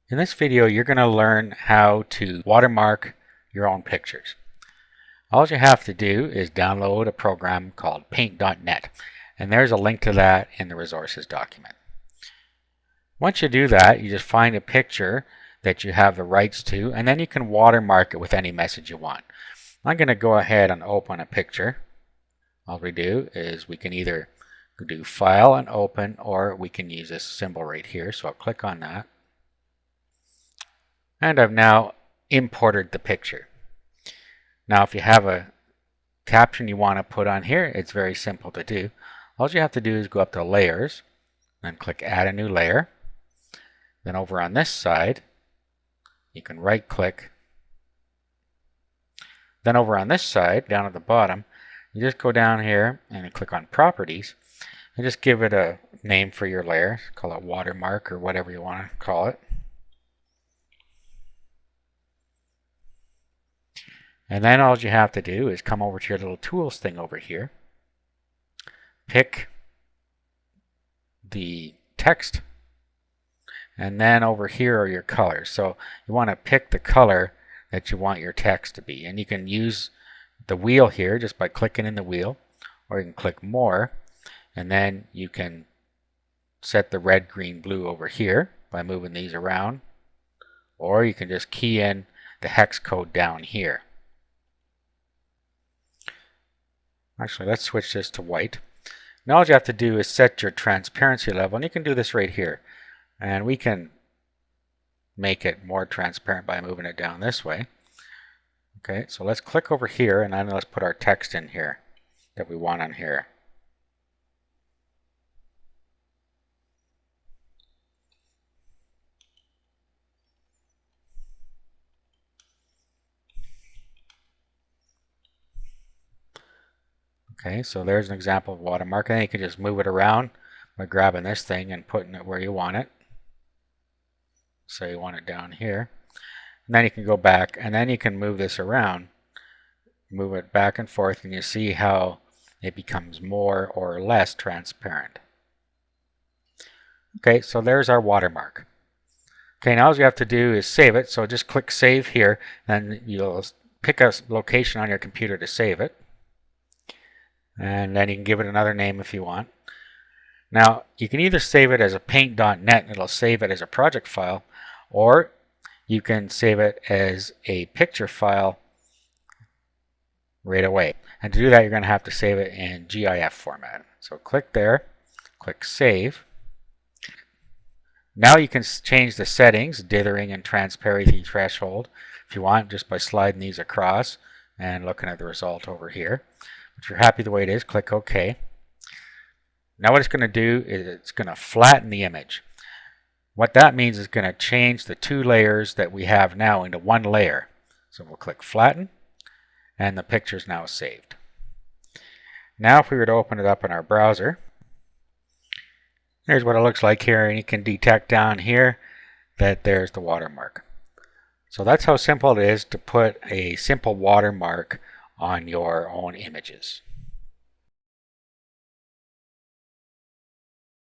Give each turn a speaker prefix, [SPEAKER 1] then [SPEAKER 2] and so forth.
[SPEAKER 1] In this video, you're going to learn how to watermark your own pictures. All you have to do is download a program called paint.net, and there's a link to that in the resources document. Once you do that, you just find a picture that you have the rights to, and then you can watermark it with any message you want. I'm going to go ahead and open a picture. All we do is we can either do File and Open, or we can use this symbol right here. So I'll click on that. And I've now imported the picture. Now if you have a caption you want to put on here, it's very simple to do. All you have to do is go up to Layers, and click Add a New Layer. Then over on this side, you can right click. Then over on this side, down at the bottom, you just go down here and click on Properties, and just give it a name for your layer. Call it Watermark or whatever you want to call it. And then all you have to do is come over to your little tools thing over here, pick the text, and then over here are your colors. So you want to pick the color that you want your text to be. And you can use the wheel here just by clicking in the wheel, or you can click More, and then you can set the red, green, blue over here by moving these around, or you can just key in the hex code down here. Actually, let's switch this to white. Now all you have to do is set your transparency level, and you can do this right here. And we can make it more transparent by moving it down this way. Okay, so let's click over here, and then let's put our text in here that we want on here. Okay, so there's an example of watermark, and you can just move it around by grabbing this thing and putting it where you want it. So you want it down here. And then you can go back, and then you can move this around, move it back and forth, and you see how it becomes more or less transparent. Okay, so there's our watermark. Okay, now all you have to do is save it. So just click Save here, and you'll pick a location on your computer to save it. And then you can give it another name if you want. Now, you can either save it as a paint.net and it'll save it as a project file, or you can save it as a picture file right away. And to do that, you're going to have to save it in GIF format. So click there, click Save. Now you can change the settings, dithering and transparency threshold, if you want, just by sliding these across and looking at the result over here. If you're happy the way it is, click OK. Now what it's going to do is it's going to flatten the image. What that means is it's going to change the two layers that we have now into one layer. So we'll click Flatten, and the picture is now saved. Now if we were to open it up in our browser, here's what it looks like here, and you can detect down here that there's the watermark. So that's how simple it is to put a simple watermark on your own images.